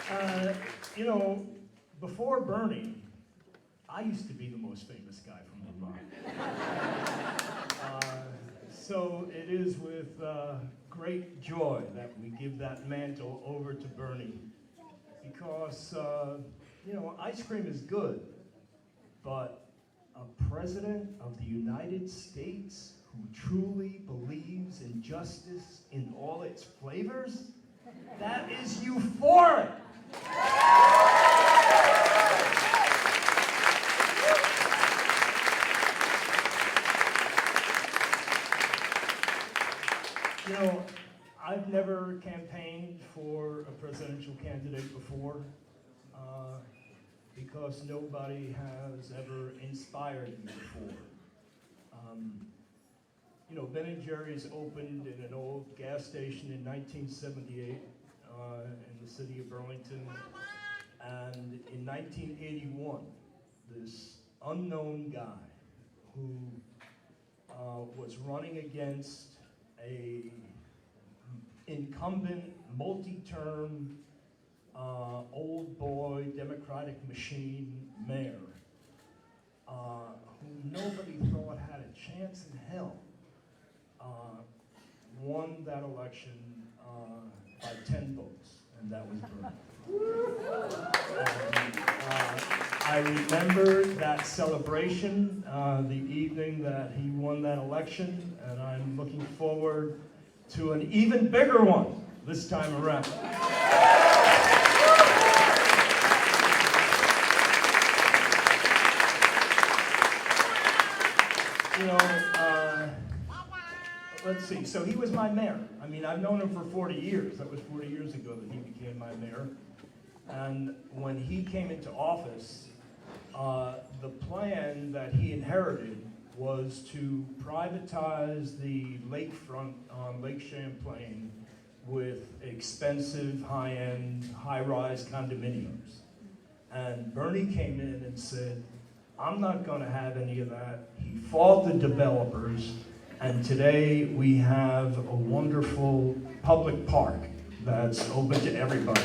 Uh, you know, before Bernie, I used to be the most famous guy from Vermont. So it is with great joy that we give that mantle over to Bernie, because, you know, ice cream is good, but a president of the United States who truly believes in justice in all its flavors, that is euphoric. You know, I've never campaigned for a presidential candidate before because nobody has ever inspired me before. You know, Ben & Jerry's opened in an old gas station in 1978 in the city of Burlington. And in 1981, this unknown guy who was running against a incumbent, multi-term, old boy Democratic machine mayor, who nobody thought had a chance in hell, won that election by 10 votes, and that was Bernie. I remember that celebration, the evening that he won that election, and I'm looking forward to an even bigger one this time around. You know, let's see, so he was my mayor. I mean, I've known him for 40 years. That was 40 years ago that he became my mayor. And when he came into office, the plan that he inherited was to privatize the lakefront on Lake Champlain with expensive, high-end, high-rise condominiums. And Bernie came in and said, I'm not going to have any of that. He fought the developers, and today we have a wonderful public park that's open to everybody.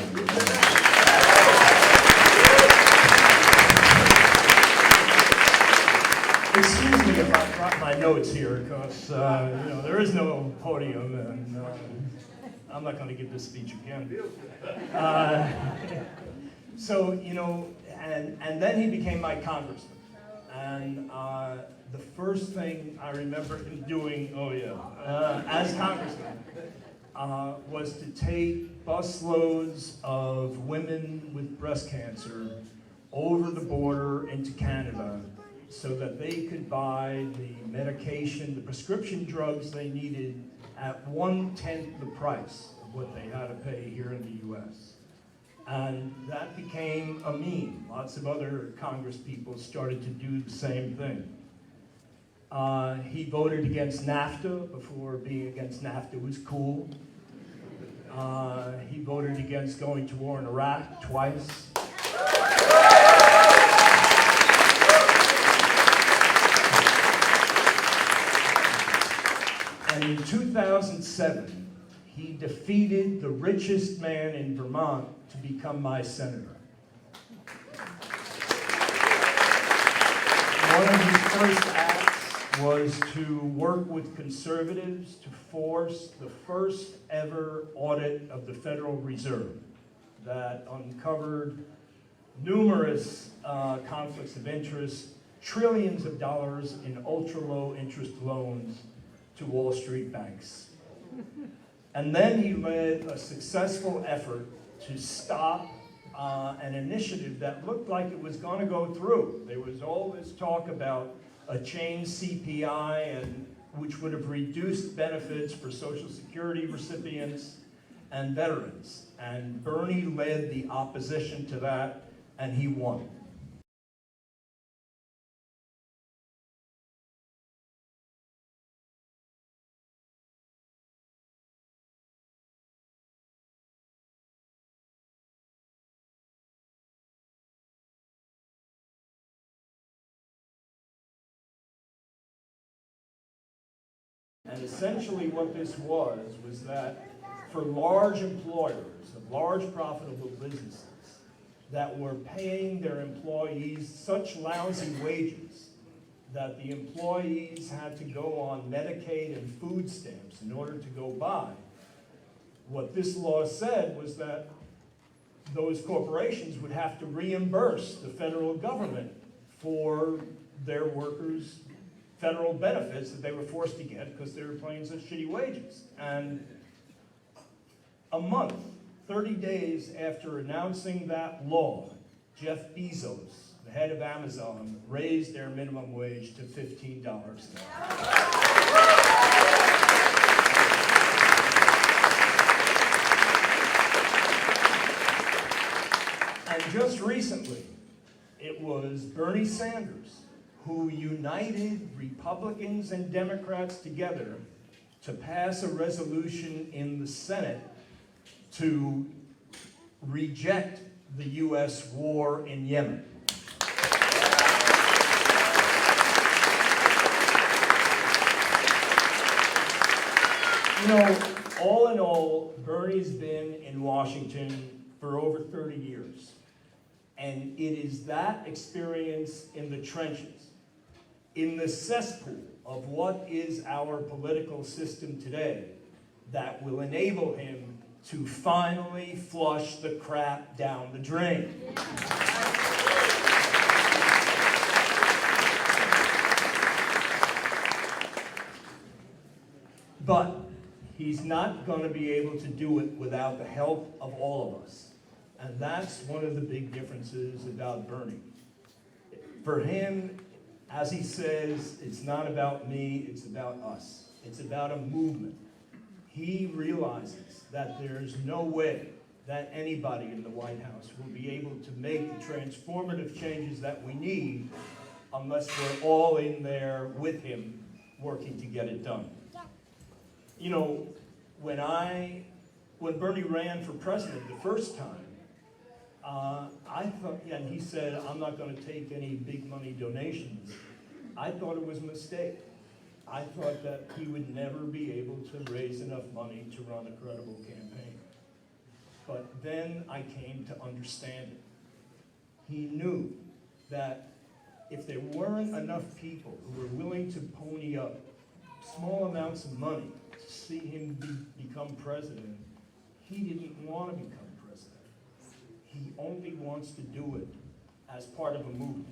Excuse me if I drop my notes here, because you know, there is no podium, and I'm not going to give this speech again. So, you know, and then he became my congressman. And the first thing I remember him doing, as congressman, was to take busloads of women with breast cancer over the border into Canada so that they could buy the medication, the prescription drugs they needed at 1/10 the price of what they had to pay here in the U.S. And that became a meme. Lots of other Congress people started to do the same thing. He voted against NAFTA before being against NAFTA was cool. He voted against going to war in Iraq twice. And in 2007, he defeated the richest man in Vermont to become my senator. One of his first acts was to work with conservatives to force the first ever audit of the Federal Reserve that uncovered numerous conflicts of interest, trillions of dollars in ultra-low interest loans to Wall Street banks. And then he led a successful effort to stop an initiative that looked like it was going to go through. There was all this talk about a changed CPI, and which would have reduced benefits for Social Security recipients and veterans. And Bernie led the opposition to that, and he won. And essentially what this was that for large employers of large profitable businesses, that were paying their employees such lousy wages that the employees had to go on Medicaid and food stamps in order to go by. What this law said was that those corporations would have to reimburse the federal government for their workers' federal benefits that they were forced to get because they were paying such shitty wages. And a month, 30 days after announcing that law, Jeff Bezos, the head of Amazon, raised their minimum wage to $15 an hour. And just recently, it was Bernie Sanders who united Republicans and Democrats together to pass a resolution in the Senate to reject the U.S. war in Yemen. You know, all in all, Bernie's been in Washington for over 30 years. And it is that experience in the trenches, in the cesspool of what is our political system today, that will enable him to finally flush the crap down the drain. But he's not going to be able to do it without the help of all of us. And that's one of the big differences about Bernie. For him, as he says, it's not about me, it's about us. It's about a movement. He realizes that there's no way that anybody in the White House will be able to make the transformative changes that we need unless we're all in there with him working to get it done. You know, when Bernie ran for president the first time, I thought, and he said, I'm not going to take any big money donations. I thought it was a mistake. I thought that he would never be able to raise enough money to run a credible campaign. But then I came to understand it. He knew that if there weren't enough people who were willing to pony up small amounts of money to see him become president, he didn't want to become president. He only wants to do it as part of a movement.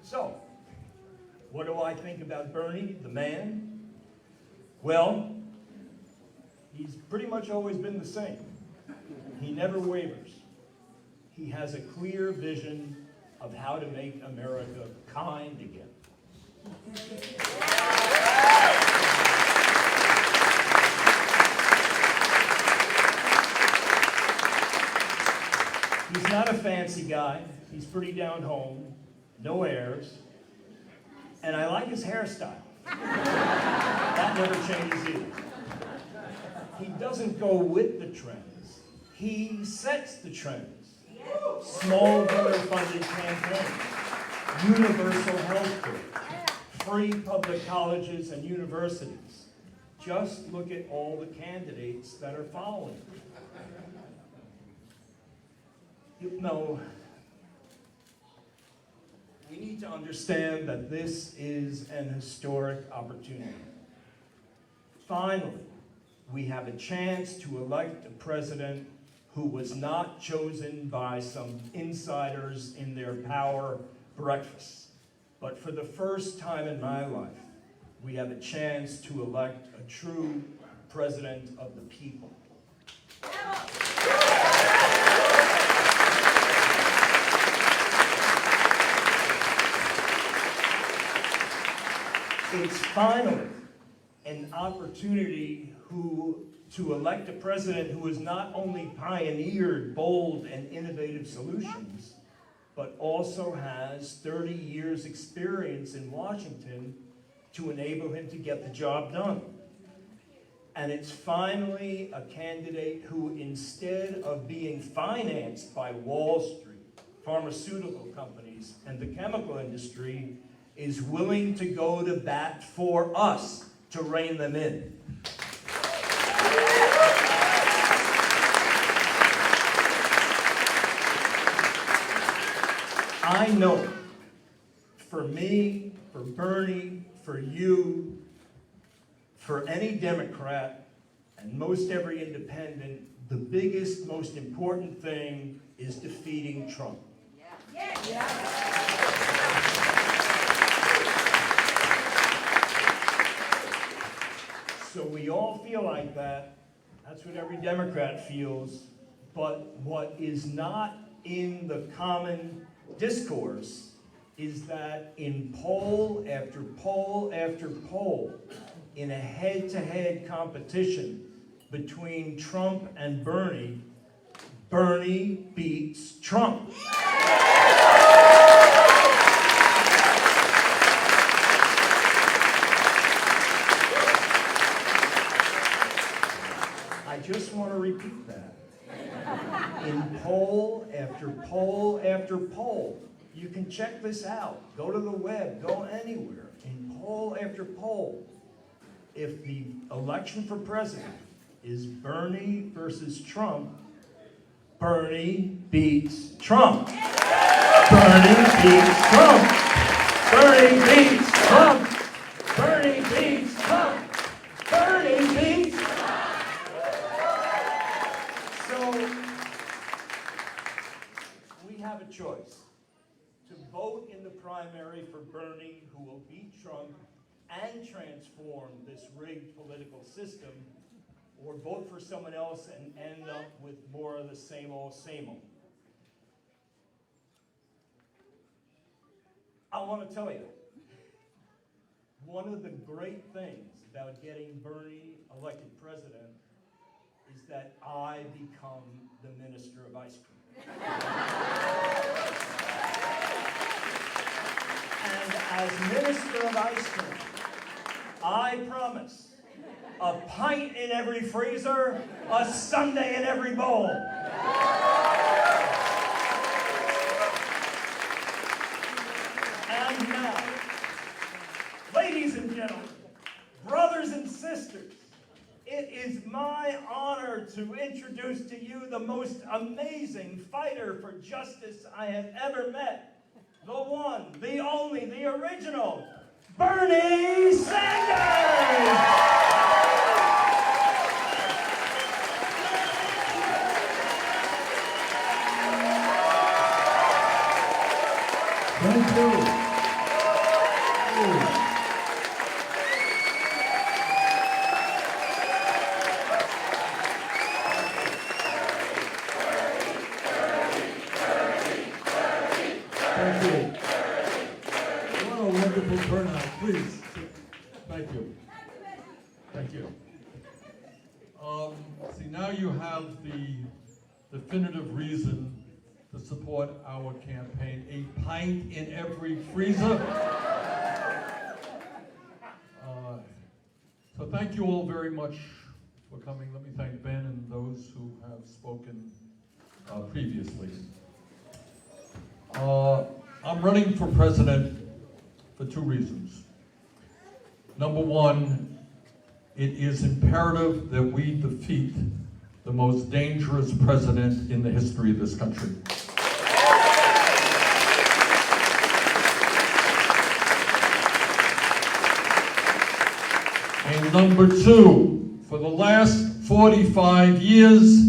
So, what do I think about Bernie, the man? Well, he's pretty much always been the same. He never wavers. He has a clear vision of how to make America kind again. He's not a fancy guy. He's pretty down home, no airs, and I like his hairstyle. That never changes either. He doesn't go with the trends. He sets the trends. Small donor-funded campaigns, universal health care, free public colleges and universities. Just look at all the candidates that are following. You know, we need to understand that this is an historic opportunity. Finally, we have a chance to elect a president who was not chosen by some insiders in their power breakfast. But for the first time in my life, we have a chance to elect a true president of the people. It's finally an opportunity to elect a president who has not only pioneered bold and innovative solutions, but also has 30 years experience in Washington to enable him to get the job done. And it's finally a candidate who, instead of being financed by Wall Street, pharmaceutical companies, and the chemical industry, is willing to go to bat for us to rein them in. I know, for me, for Bernie, for you, for any Democrat, and most every independent, the biggest, most important thing is defeating Trump. So we all feel like that. That's what every Democrat feels. But what is not in the common discourse is that in poll after poll after poll, in a head-to-head competition between Trump and Bernie, Bernie beats Trump. I just want to repeat that. In poll after poll after poll, you can check this out. Go to the web, go anywhere. In poll after poll, if the election for president is Bernie versus Trump, Bernie beats Trump. Bernie beats Trump. Bernie beats Trump. Bernie beats Trump. Bernie beats Trump. So we have a choice to vote in the primary for Bernie, who will beat Trump and transform this rigged political system, or vote for someone else and end up with more of the same old, same old. I want to tell you, one of the great things about getting Bernie elected president is that I become the minister of ice cream. And as minister of ice cream, I promise a pint in every freezer, a sundae in every bowl. And now, ladies and gentlemen, brothers and sisters, it is my honor to introduce to you the most amazing fighter for justice I have ever met. The one, the only, the original, Bernie Sanders! Thank you. Thank you. What a wonderful turnout. Please. Thank you. Thank you. See, now you have the definitive reason to support our campaign. A pint in every freezer. So thank you all very much for coming. Let me thank Ben and those who have spoken previously. I'm running for president for two reasons. Number one, it is imperative that we defeat the most dangerous president in the history of this country. And number two, for the last 45 years,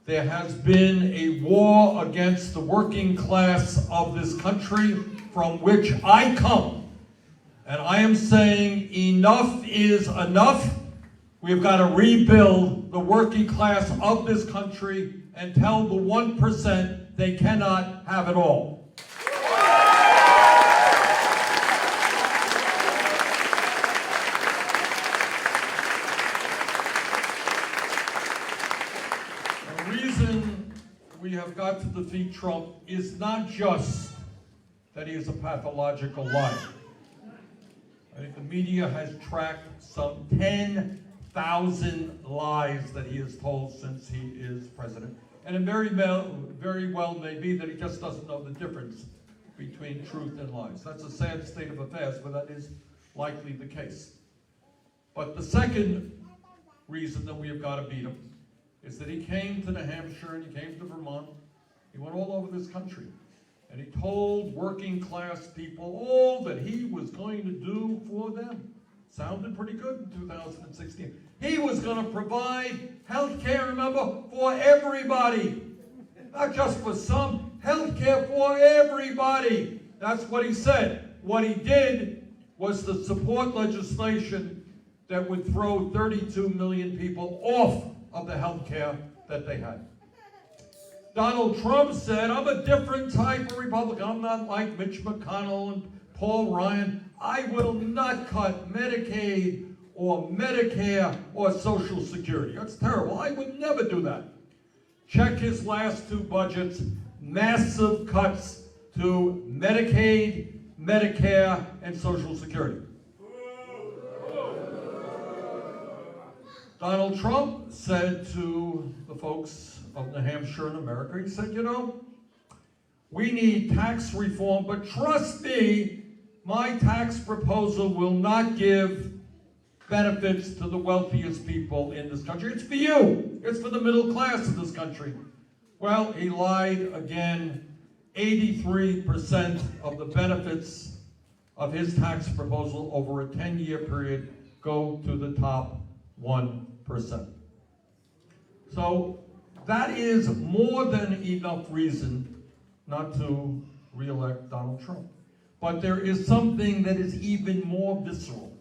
there has been a war against the working class of this country from which I come. And I am saying enough is enough. We've got to rebuild the working class of this country and tell the 1% they cannot have it all. The reason we have got to defeat Trump is not just that he is a pathological liar. I think the media has tracked some 10,000 lies that he has told since he is president. And it very well may be that he just doesn't know the difference between truth and lies. That's a sad state of affairs, but that is likely the case. But the second reason that we have got to beat him is that he came to New Hampshire and he came to Vermont. He went all over this country. And he told working class people all that he was going to do for them. Sounded pretty good in 2016. He was going to provide health care, remember, for everybody. Not just for some, health care for everybody. That's what he said. What he did was to support legislation that would throw 32 million people off of the health care that they had. Donald Trump said, I'm a different type of Republican. I'm not like Mitch McConnell and Paul Ryan. I will not cut Medicaid or Medicare or Social Security. That's terrible. I would never do that. Check his last two budgets, massive cuts to Medicaid, Medicare, and Social Security. Donald Trump said to the folks of New Hampshire and America, he said, you know, we need tax reform, but trust me, my tax proposal will not give benefits to the wealthiest people in this country. It's for you. It's for the middle class of this country. Well, he lied again. 83% of the benefits of his tax proposal over a 10-year period go to the top 1%. So that is more than enough reason not to re-elect Donald Trump. But there is something that is even more visceral,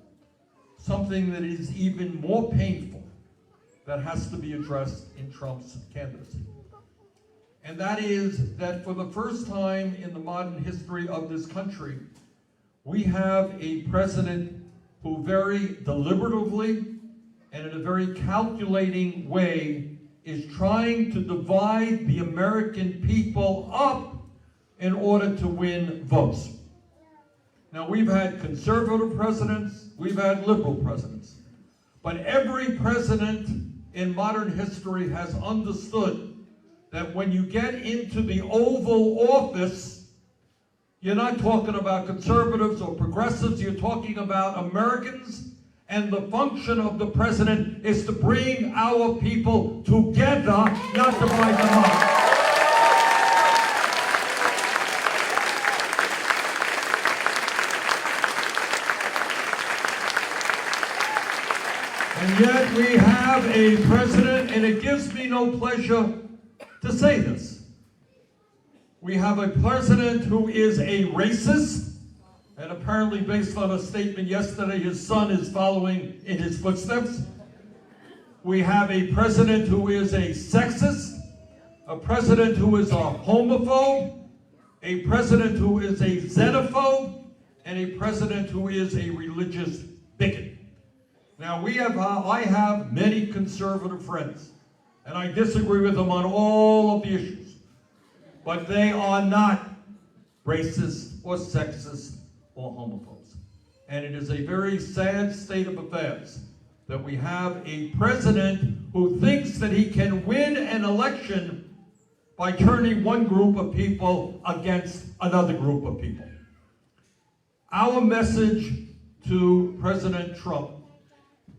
something that is even more painful that has to be addressed in Trump's candidacy. And that is that for the first time in the modern history of this country, we have a president who very deliberatively and in a very calculating way is trying to divide the American people up in order to win votes. Now, we've had conservative presidents, we've had liberal presidents, but every president in modern history has understood that when you get into the Oval Office, you're not talking about conservatives or progressives, you're talking about Americans, and the function of the president is to bring our people together, not divide them up. And yet we have a president, and it gives me no pleasure to say this. We have a president who is a racist, and apparently based on a statement yesterday, his son is following in his footsteps. We have a president who is a sexist, a president who is a homophobe, a president who is a xenophobe, and a president who is a religious bigot. Now, I have many conservative friends, and I disagree with them on all of the issues, but they are not racist or sexist or homophobes. And it is a very sad state of affairs that we have a president who thinks that he can win an election by turning one group of people against another group of people. Our message to President Trump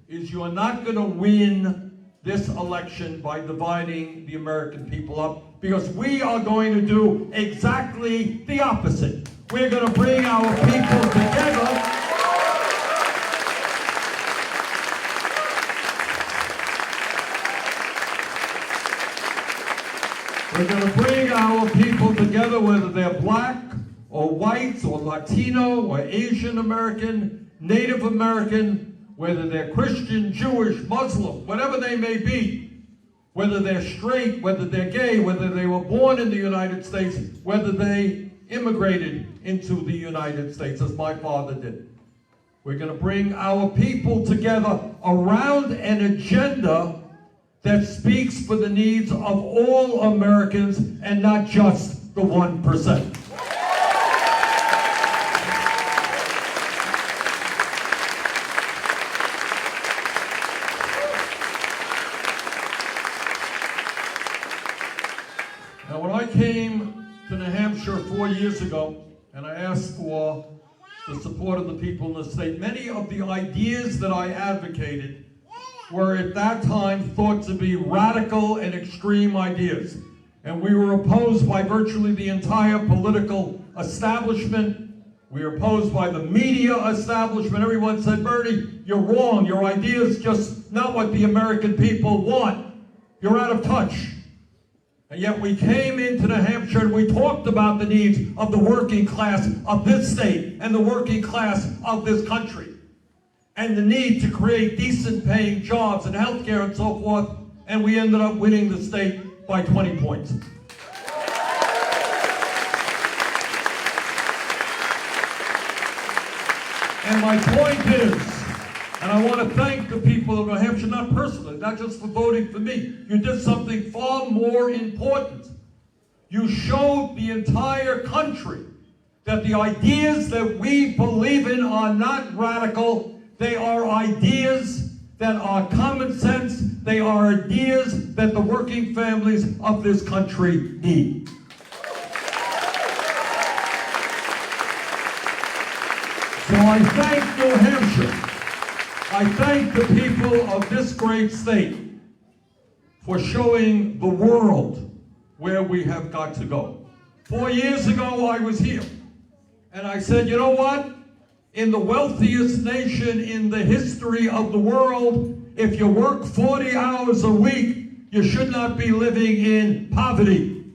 is you're not going to win this election by dividing the American people up, because we are going to do exactly the opposite. We're going to bring our people together. We're going to bring our people together, whether they're black or white or Latino or Asian American, Native American, whether they're Christian, Jewish, Muslim, whatever they may be, whether they're straight, whether they're gay, whether they were born in the United States, whether they immigrated into the United States, as my father did. We're going to bring our people together around an agenda that speaks for the needs of all Americans and not just the 1%. Now, when I came to New Hampshire 4 years ago, and I asked for the support of the people in the state, many of the ideas that I advocated were at that time thought to be radical and extreme ideas. And we were opposed by virtually the entire political establishment. We were opposed by the media establishment. Everyone said, Bernie, you're wrong. Your idea is just not what the American people want. You're out of touch. And yet we came into New Hampshire and we talked about the needs of the working class of this state and the working class of this country, and the need to create decent paying jobs and health care and so forth, and we ended up winning the state by 20 points. And my point is, and I want to thank the people of New Hampshire, not personally, not just for voting for me. You did something far more important. You showed the entire country that the ideas that we believe in are not radical. They are ideas that are common sense. They are ideas that the working families of this country need. So I thank New Hampshire. I thank the people of this great state for showing the world where we have got to go. 4 years ago, I was here, and I said, you know what? In the wealthiest nation in the history of the world, if you work 40 hours a week, you should not be living in poverty.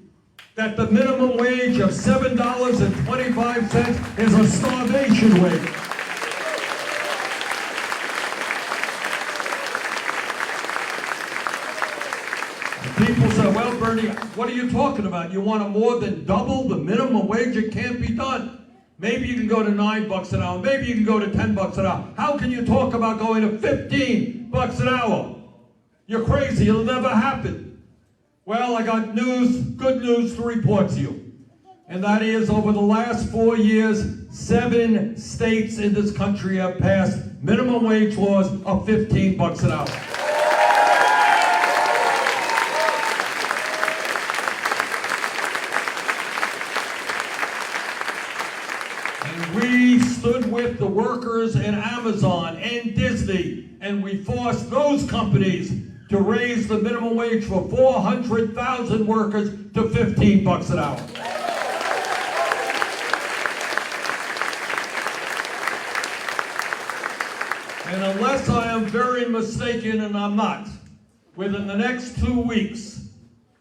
That the minimum wage of $7.25 is a starvation wage. People say, well, Bernie, what are you talking about? You want to more than double the minimum wage? It can't be done. Maybe you can go to $9 an hour. Maybe you can go to $10 an hour. How can you talk about going to $15 an hour? You're crazy. It'll never happen. Well, I got news, good news to report to you. And that is, over the last 4 years, 7 states in this country have passed minimum wage laws of $15 an hour. We stood with the workers in Amazon and Disney, and we forced those companies to raise the minimum wage for 400,000 workers to $15 an hour. And unless I am very mistaken, and I'm not, within the next 2 weeks,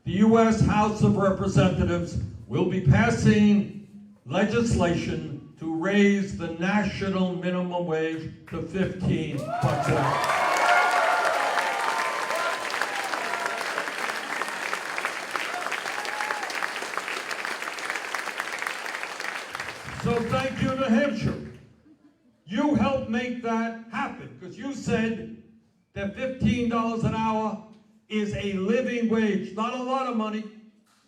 the U.S. House of Representatives will be passing legislation to raise the national minimum wage to $15 an hour. So thank you, New Hampshire. You helped make that happen, because you said that $15 an hour is a living wage. Not a lot of money,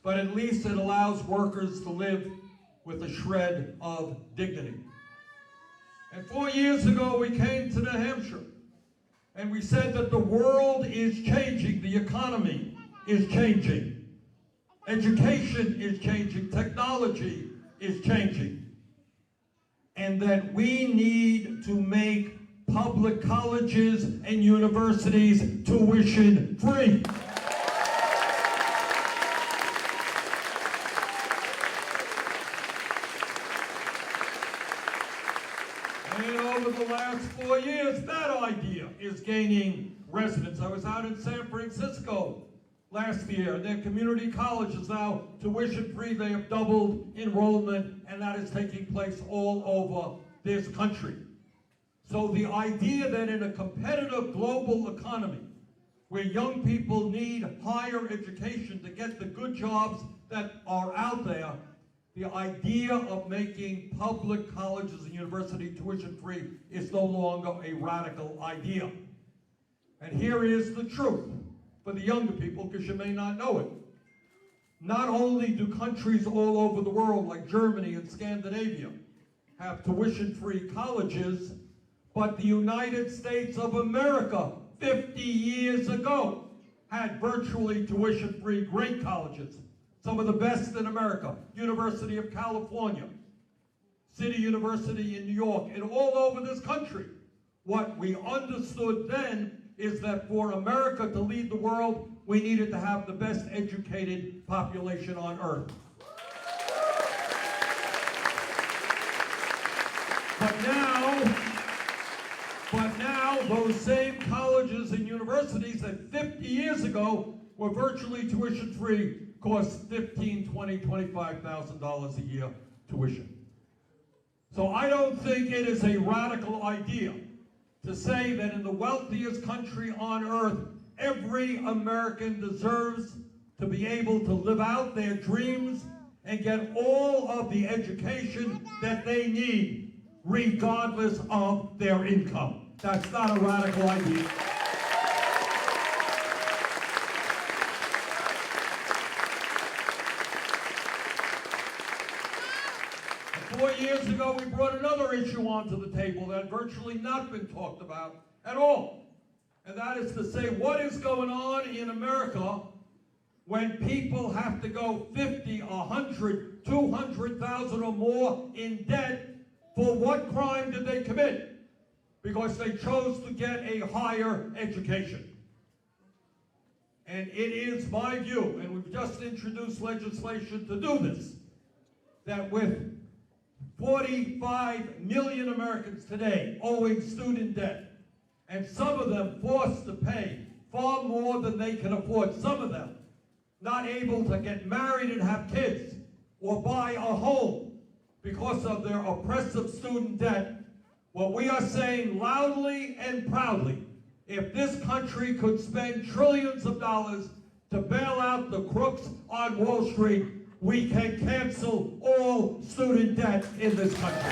but at least it allows workers to live with a shred of dignity. And 4 years ago, we came to New Hampshire, and we said that the world is changing, the economy is changing, education is changing, technology is changing, and that we need to make public colleges and universities tuition free. And over the last 4 years, that idea is gaining resonance. I was out in San Francisco last year. Their community college is now tuition-free. They have doubled enrollment, and that is taking place all over this country. So the idea that in a competitive global economy, where young people need higher education to get the good jobs that are out there, the idea of making public colleges and universities tuition-free is no longer a radical idea. And here is the truth for the younger people, because you may not know it. Not only do countries all over the world, like Germany and Scandinavia, have tuition-free colleges, but the United States of America, 50 years ago, had virtually tuition-free great colleges. Some of the best in America, University of California, City University in New York, and all over this country. What we understood then is that for America to lead the world, we needed to have the best educated population on earth. But now, those same colleges and universities that 50 years ago were virtually tuition free cost $15,000, $20,000, $25,000 a year tuition. So I don't think it is a radical idea to say that in the wealthiest country on earth, every American deserves to be able to live out their dreams and get all of the education that they need, regardless of their income. That's not a radical idea. And 4 years ago, we brought another issue onto the table that had virtually not been talked about at all. And that is to say, what is going on in America when people have to go 50, 100, 200,000 or more in debt? For what crime did they commit? Because they chose to get a higher education. And it is my view, and we've just introduced legislation to do this, that with 45 million Americans today owing student debt, and some of them forced to pay far more than they can afford, some of them not able to get married and have kids or buy a home because of their oppressive student debt, what we are saying loudly and proudly, if this country could spend trillions of dollars to bail out the crooks on Wall Street, we can cancel all student debt in this country.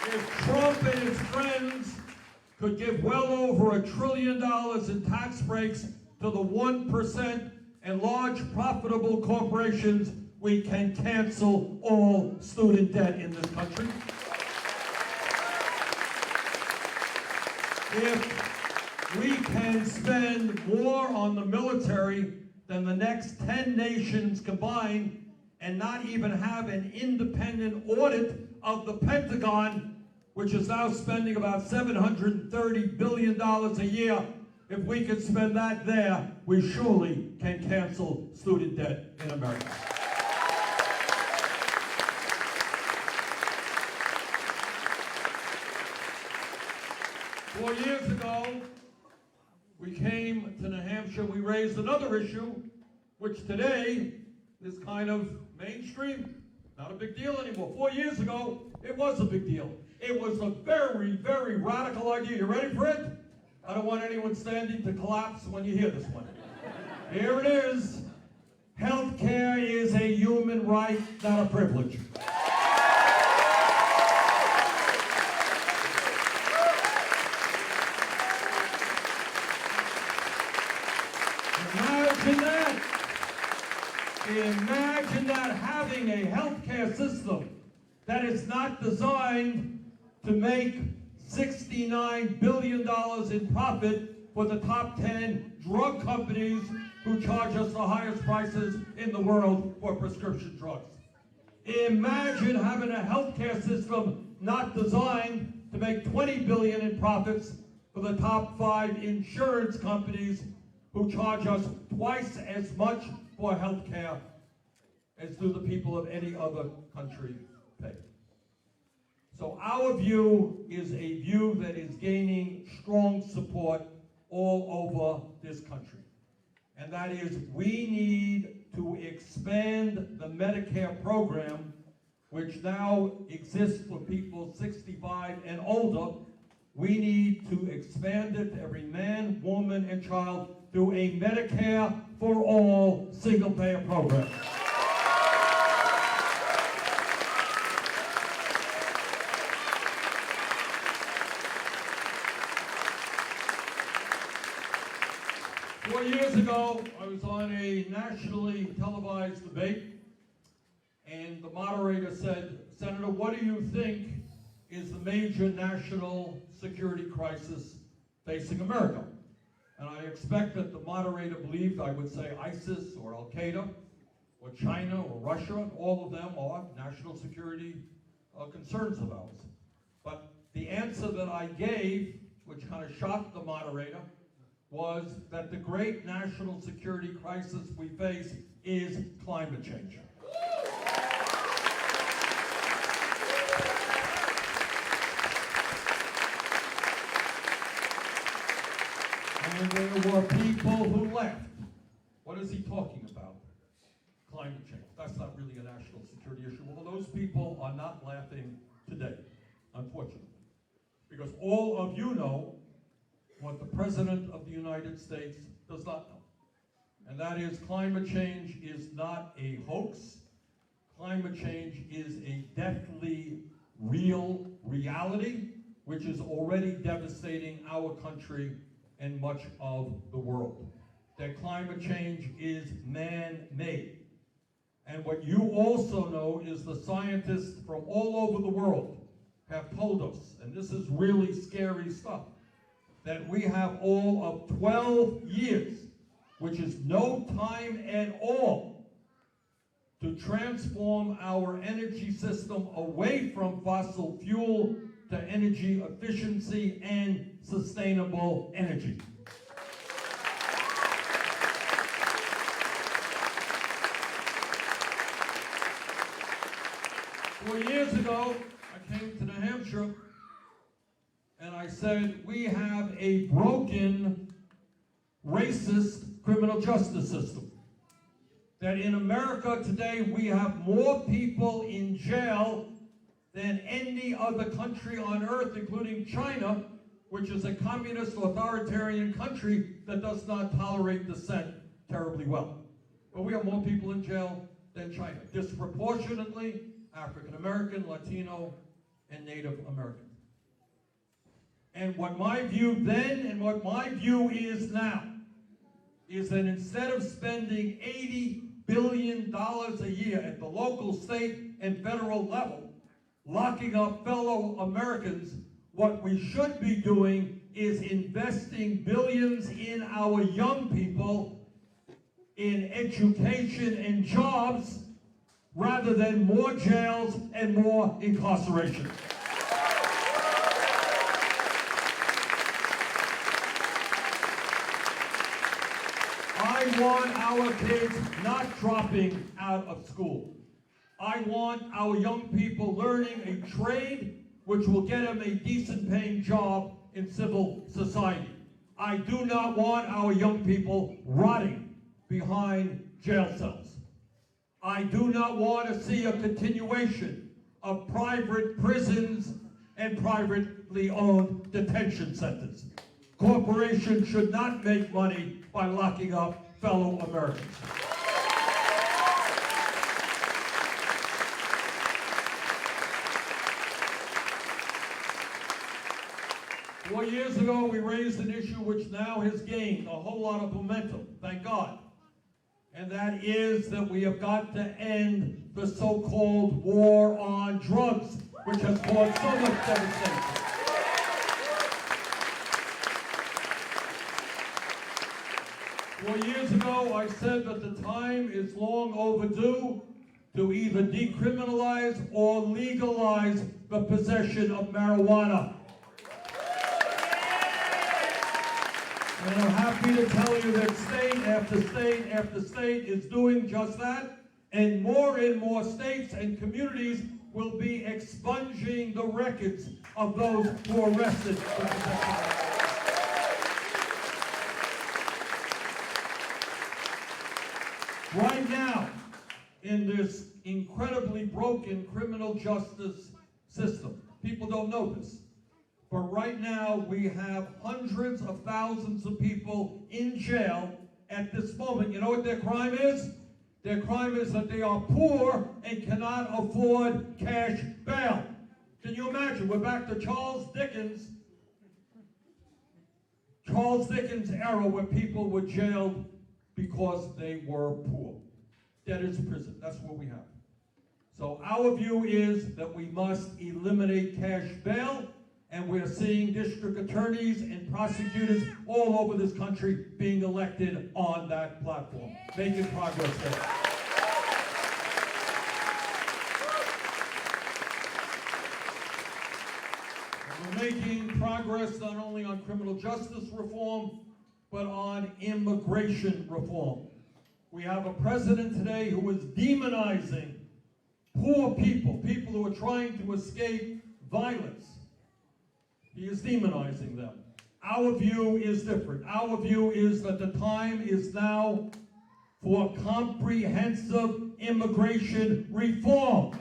If Trump and his friends could give well over $1 trillion in tax breaks to the 1% and large profitable corporations, we can cancel all student debt in this country. If we can spend more on the military than the next 10 nations combined and not even have an independent audit of the Pentagon, which is now spending about $730 billion a year, if we can spend that there, we surely can cancel student debt in America. Four years ago, we came to New Hampshire, we raised another issue, which today is kind of mainstream, not a big deal anymore. 4 years ago, it was a big deal. It was a very, very radical idea. You ready for it? I don't want anyone standing to collapse when you hear this one. Here it is. Health care is a human right, not a privilege. Imagine that. Imagine that, having a health care system that is not designed to make $69 billion in profit for the top 10 drug companies who charge us the highest prices in the world for prescription drugs. Imagine having a healthcare system not designed to make $20 billion in profits for the top 5 insurance companies who charge us twice as much for healthcare as do the people of any other country pay. So our view is a view that is gaining strong support all over this country. And that is, we need to expand the Medicare program, which now exists for people 65 and older. We need to expand it to every man, woman, and child through a Medicare for all single-payer program. Four years ago, I was on a nationally televised debate, and the moderator said, "Senator, what do you think is the major national security crisis facing America?" And I expect that the moderator believed I would say ISIS or Al-Qaeda or China or Russia. All of them are national security concerns of ours. But the answer that I gave, which kind of shocked the moderator, was that the great national security crisis we face is climate change. And there were people who laughed. What is he talking about? Climate change. That's not really a national security issue. Well, those people are not laughing today, unfortunately. Because all of you know what the President of the United States does not know. And that is, climate change is not a hoax. Climate change is a deathly real reality, which is already devastating our country and much of the world. That climate change is man-made. And what you also know is the scientists from all over the world have told us, and this is really scary stuff, that we have all of 12 years, which is no time at all, to transform our energy system away from fossil fuel to energy efficiency and sustainable energy. Four years ago, I came to New Hampshire and I said, we have a broken, racist criminal justice system. That in America today, we have more people in jail than any other country on earth, including China, which is a communist authoritarian country that does not tolerate dissent terribly well. But we have more people in jail than China, disproportionately African American, Latino, and Native American. And what my view then and what my view is now is that instead of spending $80 billion a year at the local, state, and federal level, locking up fellow Americans, what we should be doing is investing billions in our young people in education and jobs rather than more jails and more incarceration. I want our kids not dropping out of school. I want our young people learning a trade which will get them a decent paying job in civil society. I do not want our young people rotting behind jail cells. I do not want to see a continuation of private prisons and privately owned detention centers. Corporations should not make money by locking up fellow Americans. Four years ago, we raised an issue which now has gained a whole lot of momentum, thank God. And that is that we have got to end the so-called war on drugs, which has caused so much devastation. Four years ago, I said that the time is long overdue to either decriminalize or legalize the possession of marijuana. And I'm happy to tell you that state after state after state is doing just that, and more states and communities will be expunging the records of those who are arrested for possession. Right now, in this incredibly broken criminal justice system, people don't know this, but right now we have hundreds of thousands of people in jail at this moment. You know what their crime is? Their crime is that they are poor and cannot afford cash bail. Can you imagine? We're back to Charles Dickens' era where people were jailed because they were poor. Debtor's prison, that's what we have. So our view is that we must eliminate cash bail, and we're seeing district attorneys and prosecutors all over this country being elected on that platform, making progress there. We're making progress not only on criminal justice reform, but on immigration reform. We have a president today who is demonizing poor people, people who are trying to escape violence. He is demonizing them. Our view is different. Our view is that the time is now for comprehensive immigration reform.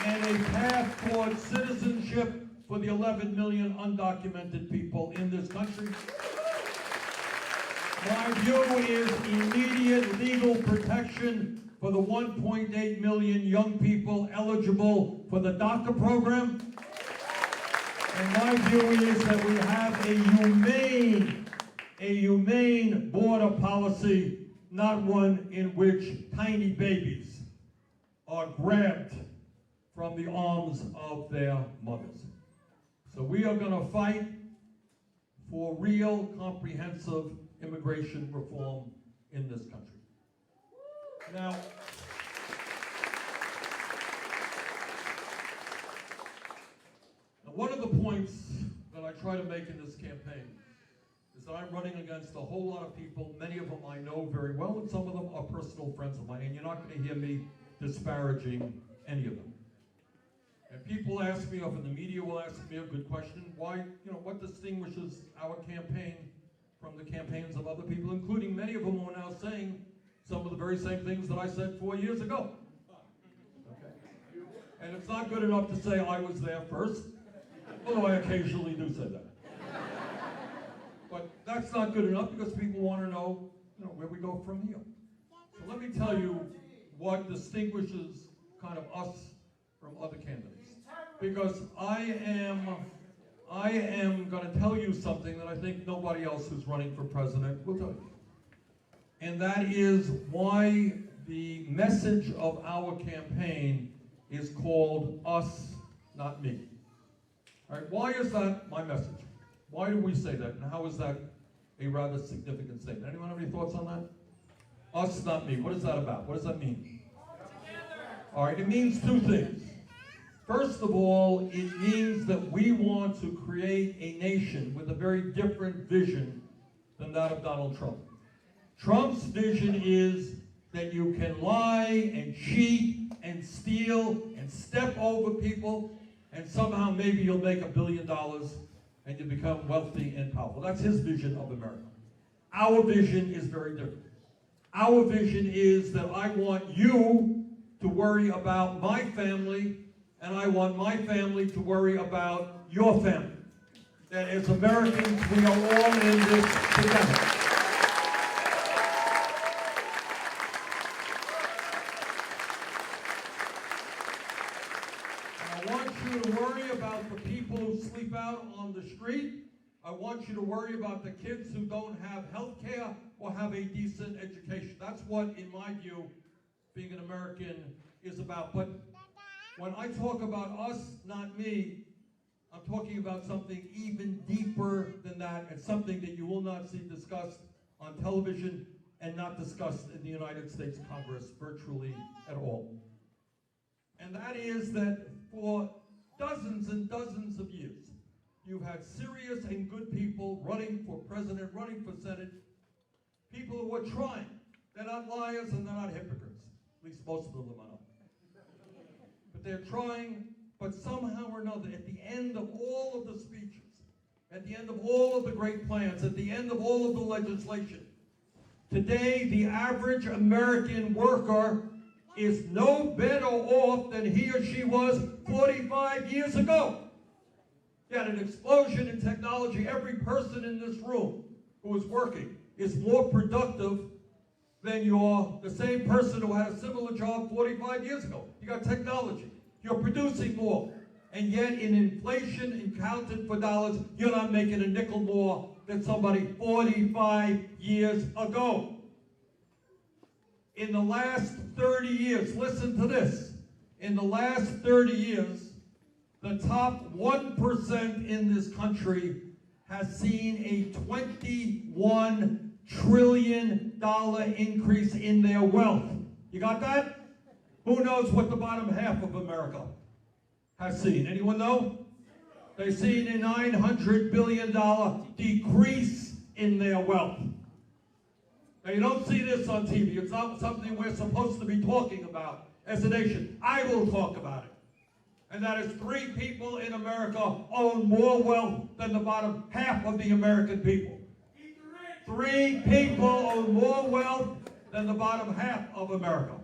And a path towards citizenship for the 11 million undocumented people in this country. My view is immediate legal protection for the 1.8 million young people eligible for the DACA program. And my view is that we have a humane border policy, not one in which tiny babies are grabbed from the arms of their mothers. So we are going to fight for real, comprehensive immigration reform in this country. Now, one of the points that I try to make in this campaign is that I'm running against a whole lot of people, many of them I know very well, and some of them are personal friends of mine, and you're not going to hear me disparaging any of them. And people ask me, often the media will ask me a good question, why, what distinguishes our campaign from the campaigns of other people, including many of them who are now saying some of the very same things that I said 4 years ago. Okay. And it's not good enough to say I was there first, although I occasionally do say that. But that's not good enough because people want to know, where we go from here. So let me tell you what distinguishes kind of us from other candidates. Because I am going to tell you something that I think nobody else who's running for president will tell you. And that is why the message of our campaign is called Us, Not Me. All right, why is that my message? Why do we say that? And how is that a rather significant statement? Anyone have any thoughts on that? Us, not me. What is that about? What does that mean? All right, it means two things. First of all, it means that we want to create a nation with a very different vision than that of Donald Trump. Trump's vision is that you can lie and cheat and steal and step over people, and somehow maybe you'll make $1 billion and you become wealthy and powerful. That's his vision of America. Our vision is very different. Our vision is that I want you to worry about my family, and I want my family to worry about your family. That as Americans, we are all in this together. I want you to worry about the people who sleep out on the street. I want you to worry about the kids who don't have health care or have a decent education. That's what, in my view, being an American is about. But when I talk about us, not me, I'm talking about something even deeper than that, and something that you will not see discussed on television and not discussed in the United States Congress virtually at all. And that is that for dozens and dozens of years, you've had serious and good people running for president, running for Senate, people who are trying. They're not liars and they're not hypocrites. At least most of them are not. But they're trying, but somehow or another, at the end of all of the speeches, at the end of all of the great plans, at the end of all of the legislation, today the average American worker is no better off than he or she was 45 years ago. You had an explosion in technology. Every person in this room who is working is more productive than the same person who had a similar job 45 years ago. You got technology. You're producing more. And yet in inflation and counted for dollars, you're not making a nickel more than somebody 45 years ago. In the last 30 years, listen to this. In the last 30 years, the top 1% in this country has seen a $21 trillion increase in their wealth. You got that? Who knows what the bottom half of America has seen? Anyone know? They've seen a $900 billion decrease in their wealth. Now, you don't see this on TV. It's not something we're supposed to be talking about as a nation. I will talk about it. And that is 3 people in America own more wealth than the bottom half of the American people. 3 people own more wealth than the bottom half of America.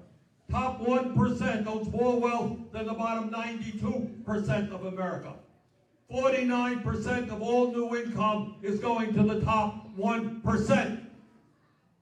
Top 1% owns more wealth than the bottom 92% of America. 49% of all new income is going to the top 1%.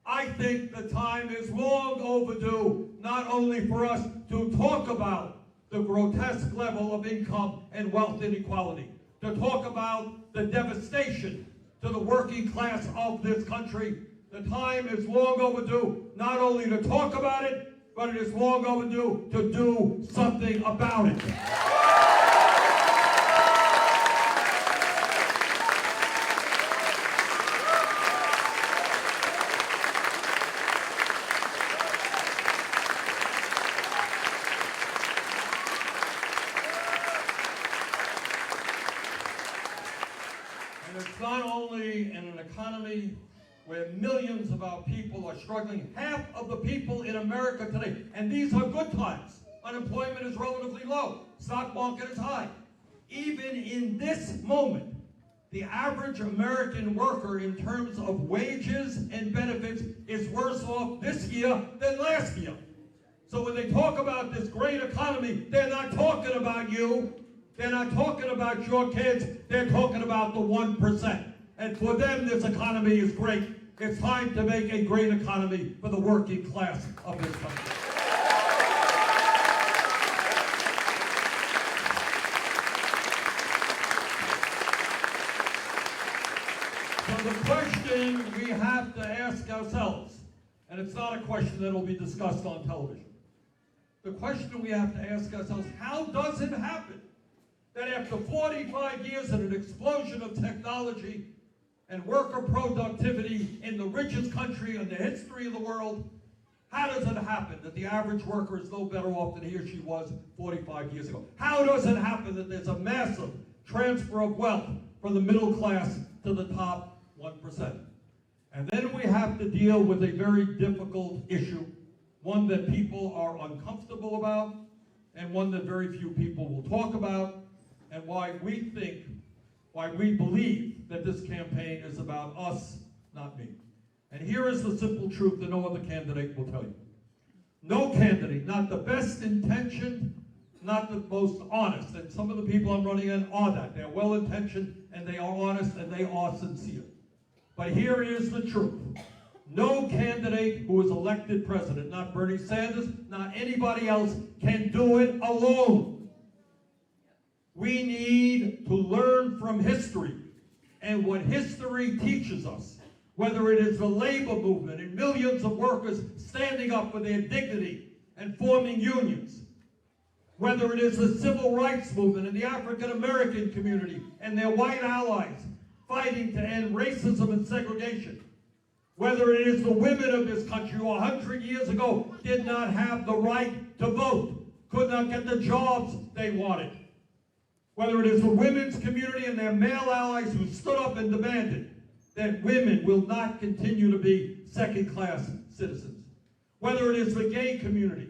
I think the time is long overdue, not only for us to talk about the grotesque level of income and wealth inequality, to talk about the devastation to the working class of this country. The time is long overdue, not only to talk about it, but it is long overdue to do something about it. It's not only in an economy where millions of our people are struggling, half of the people in America today, and these are good times. Unemployment is relatively low. Stock market is high. Even in this moment, the average American worker in terms of wages and benefits is worse off this year than last year. So when they talk about this great economy, they're not talking about you. They're not talking about your kids. They're talking about the 1%. And for them, this economy is great. It's time to make a great economy for the working class of this country. So the question we have to ask ourselves, and it's not a question that will be discussed on television. The question we have to ask ourselves, how does it happen that after 45 years and an explosion of technology and worker productivity in the richest country in the history of the world, how does it happen that the average worker is no better off than he or she was 45 years ago? How does it happen that there's a massive transfer of wealth from the middle class to the top 1%? And then we have to deal with a very difficult issue, one that people are uncomfortable about, and one that very few people will talk about, and why we believe that this campaign is about us, not me. And here is the simple truth that no other candidate will tell you. No candidate, not the best intentioned, not the most honest, and some of the people I'm running in are that. They're well-intentioned, and they are honest, and they are sincere. But here is the truth. No candidate who is elected president, not Bernie Sanders, not anybody else, can do it alone. We need to learn from history and what history teaches us, whether it is the labor movement and millions of workers standing up for their dignity and forming unions, whether it is the civil rights movement and the African American community and their white allies fighting to end racism and segregation, whether it is the women of this country who 100 years ago did not have the right to vote, could not get the jobs they wanted, whether it is the women's community and their male allies who stood up and demanded that women will not continue to be second-class citizens, whether it is the gay community.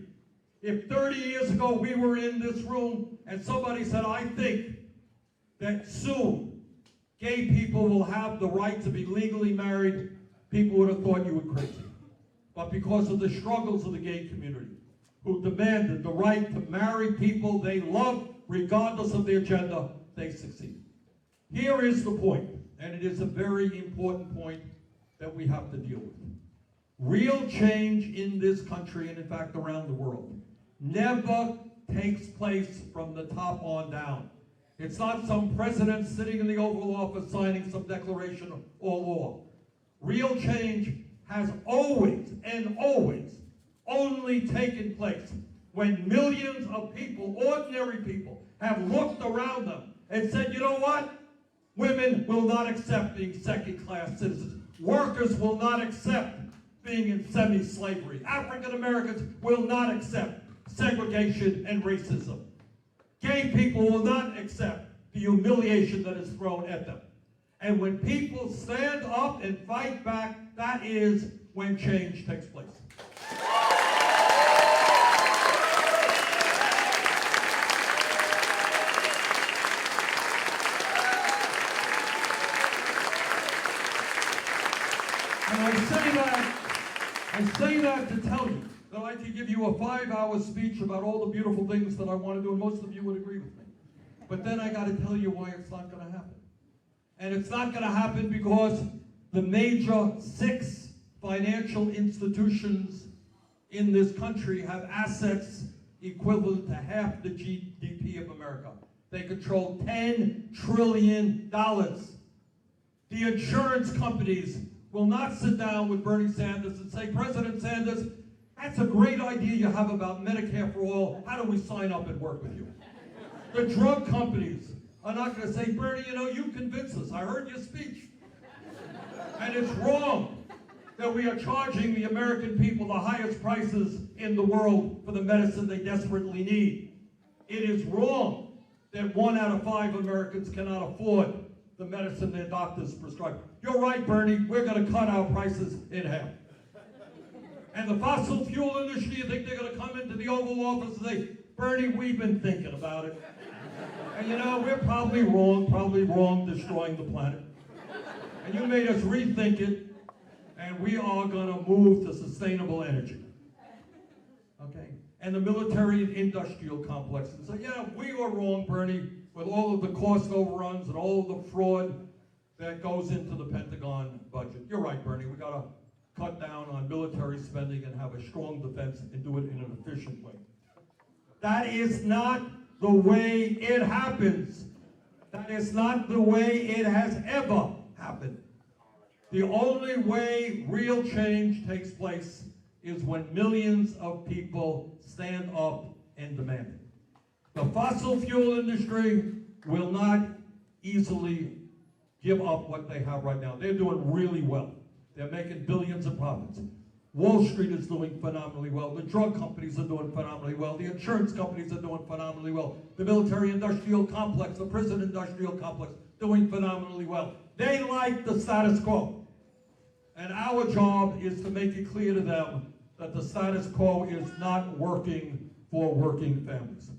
If 30 years ago we were in this room and somebody said, I think that soon gay people will have the right to be legally married, people would have thought you were crazy. But because of the struggles of the gay community, who demanded the right to marry people they love, regardless of their gender, they succeed. Here is the point, and it is a very important point that we have to deal with. Real change in this country, and in fact around the world, never takes place from the top on down. It's not some president sitting in the Oval Office signing some declaration or law. Real change has always and always only taken place when millions of people, ordinary people, have looked around them and said, you know what? Women will not accept being second-class citizens. Workers will not accept being in semi-slavery. African Americans will not accept segregation, and racism. Gay people will not accept the humiliation that is thrown at them. And when people stand up and fight back, that is when change takes place. And I say that to tell you that I could give you a 5-hour speech about all the beautiful things that I want to do, and most of you would agree with me. But then I got to tell you why it's not going to happen. And it's not going to happen because the major 6 financial institutions in this country have assets equivalent to half the GDP of America. They control $10 trillion. The insurance companies will not sit down with Bernie Sanders and say, President Sanders, that's a great idea you have about Medicare for all. How do we sign up and work with you? The drug companies are not going to say, Bernie, you convinced us. I heard your speech. And it's wrong that we are charging the American people the highest prices in the world for the medicine they desperately need. It is wrong that 1 out of 5 Americans cannot afford the medicine their doctors prescribe. You're right, Bernie, we're going to cut our prices in half. And the fossil fuel industry, you think they're going to come into the Oval Office and say, Bernie, we've been thinking about it. And we're probably wrong destroying the planet. And you made us rethink it, and we are going to move to sustainable energy. Okay? And the military and industrial complex and say, yeah, we were wrong, Bernie, with all of the cost overruns and all of the fraud that goes into the Pentagon budget. You're right, Bernie, we got to cut down on military spending and have a strong defense and do it in an efficient way. That is not the way it happens. That is not the way it has ever happened. The only way real change takes place is when millions of people stand up and demand it. The fossil fuel industry will not easily give up what they have right now. They're doing really well. They're making billions of profits. Wall Street is doing phenomenally well. The drug companies are doing phenomenally well. The insurance companies are doing phenomenally well. The military-industrial complex, the prison-industrial complex, doing phenomenally well. They like the status quo. And our job is to make it clear to them that the status quo is not working for working families.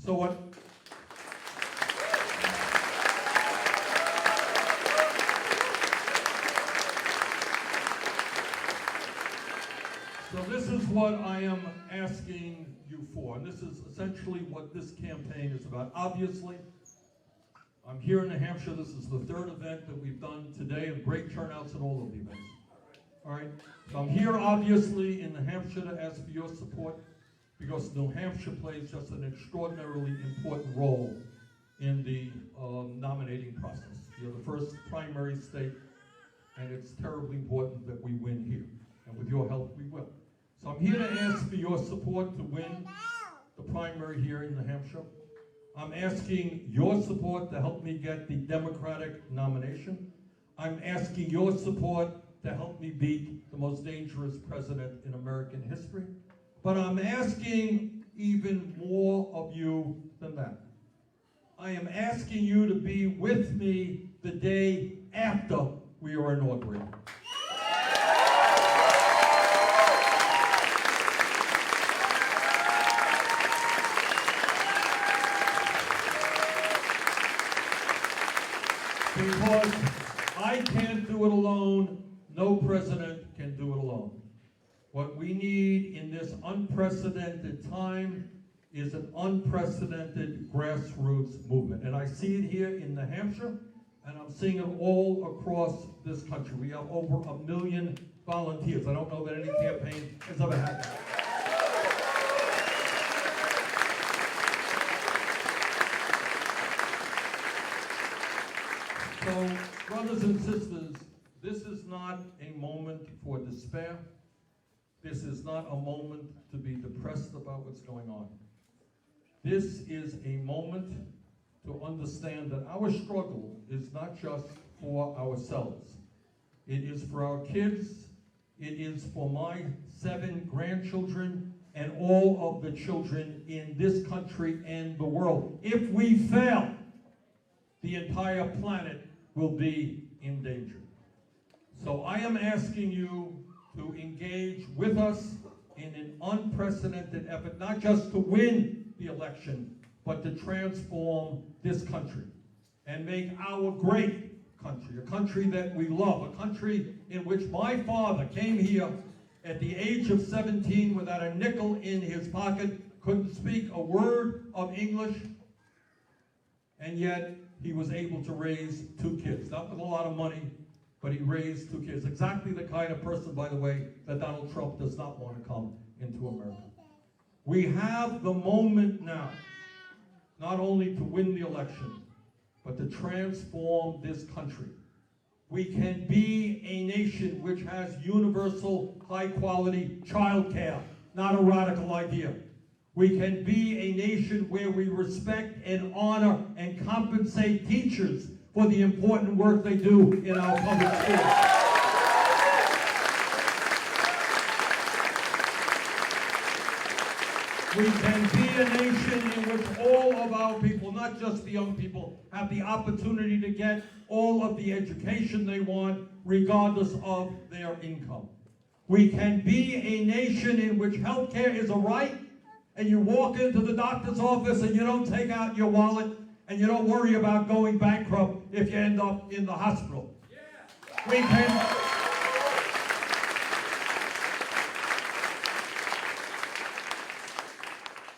So what? So this is what I am asking you for, and this is essentially what this campaign is about. Obviously, I'm here in New Hampshire. This is the 3rd event that we've done today, and great turnouts at all of the events. All right, so I'm here obviously in New Hampshire to ask for your support because New Hampshire plays just an extraordinarily important role in the nominating process. You're the first primary state, and it's terribly important that we win here. And with your help, we will. So I'm here to ask for your support to win the primary here in New Hampshire. I'm asking your support to help me get the Democratic nomination. I'm asking your support to help me beat the most dangerous president in American history. But I'm asking even more of you than that. I am asking you to be with me the day after we are inaugurated. Because I can't do it alone, no president can do it alone. What we need in this unprecedented time is an unprecedented grassroots movement. And I see it here in New Hampshire, and I'm seeing it all across this country. We have over 1 million volunteers. I don't know that any campaign has ever had that. So, brothers and sisters, this is not a moment for despair. This is not a moment to be depressed about what's going on. This is a moment to understand that our struggle is not just for ourselves. It is for our kids. It is for my 7 grandchildren and all of the children in this country and the world. If we fail, the entire planet will be in danger. So I am asking you to engage with us in an unprecedented effort, not just to win the election, but to transform this country and make our great country, a country that we love, a country in which my father came here at the age of 17 without a nickel in his pocket, couldn't speak a word of English, and yet he was able to raise 2 kids. Not with a lot of money, but he raised 2 kids. Exactly the kind of person, by the way, that Donald Trump does not want to come into America. We have the moment now, not only to win the election, but to transform this country. We can be a nation which has universal, high-quality child care, not a radical idea. We can be a nation where we respect and honor and compensate teachers for the important work they do in our public schools. We can be a nation in which all of our people, not just the young people, have the opportunity to get all of the education they want, regardless of their income. We can be a nation in which healthcare is a right, and you walk into the doctor's office and you don't take out your wallet, and you don't worry about going bankrupt if you end up in the hospital.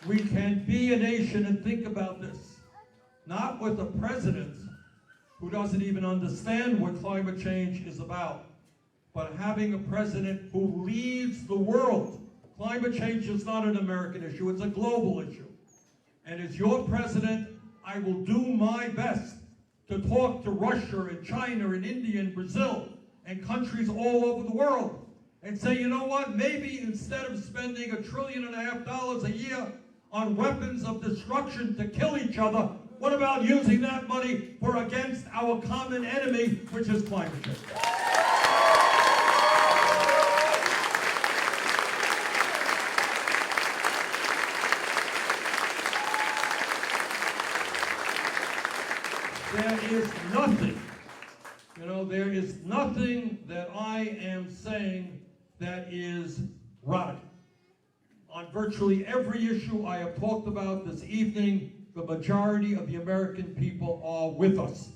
We can be a nation, and think about this, not with a president who doesn't even understand what climate change is about, but having a president who leads the world. Climate change is not an American issue, it's a global issue. And as your president, I will do my best to talk to Russia and China and India and Brazil and countries all over the world and say, you know what, maybe instead of spending $1.5 trillion a year on weapons of destruction to kill each other, what about using that money for against our common enemy, which is climate change? There is nothing, there is nothing that I am saying that is radical. On virtually every issue I have talked about this evening, the majority of the American people are with us.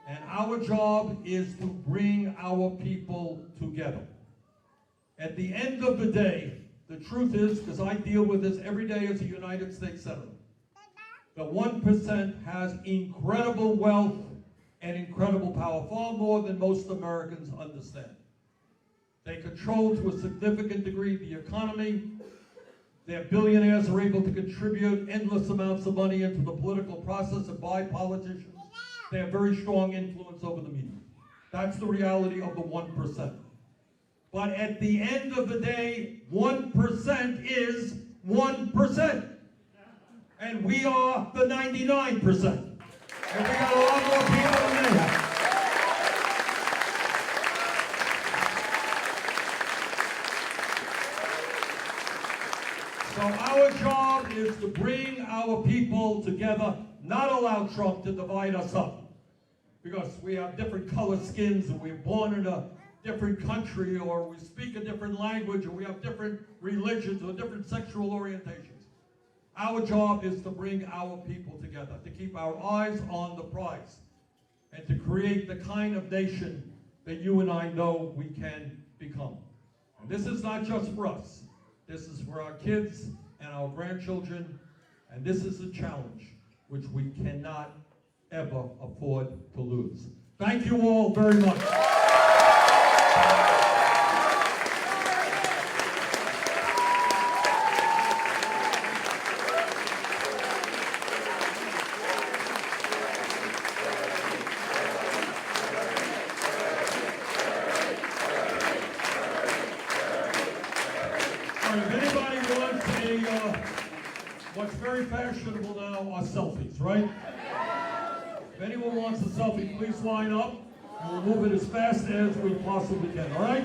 And our job is to bring our people together. At the end of the day, the truth is, because I deal with this every day as a United States Senator, the 1% has incredible wealth and incredible power, far more than most Americans understand. They control to a significant degree the economy. Their billionaires are able to contribute endless amounts of money into the political process and buy politicians. They have very strong influence over the media. That's the reality of the 1%. But at the end of the day, 1% is 1%. And we are the 99%. And we got a lot more people than they have. So our job is to bring our people together, not allow Trump to divide us up. Because we have different colored skins, and we're born in a different country, or we speak a different language, or we have different religions or different sexual orientations. Our job is to bring our people together, to keep our eyes on the prize, and to create the kind of nation that you and I know we can become. And this is not just for us. This is for our kids and our grandchildren, and this is a challenge which we cannot ever afford to lose. Thank you all very much. If anybody wants what's very fashionable now are selfies, right? If anyone wants a selfie, please line up, and we'll move it as fast as we possibly can, all right?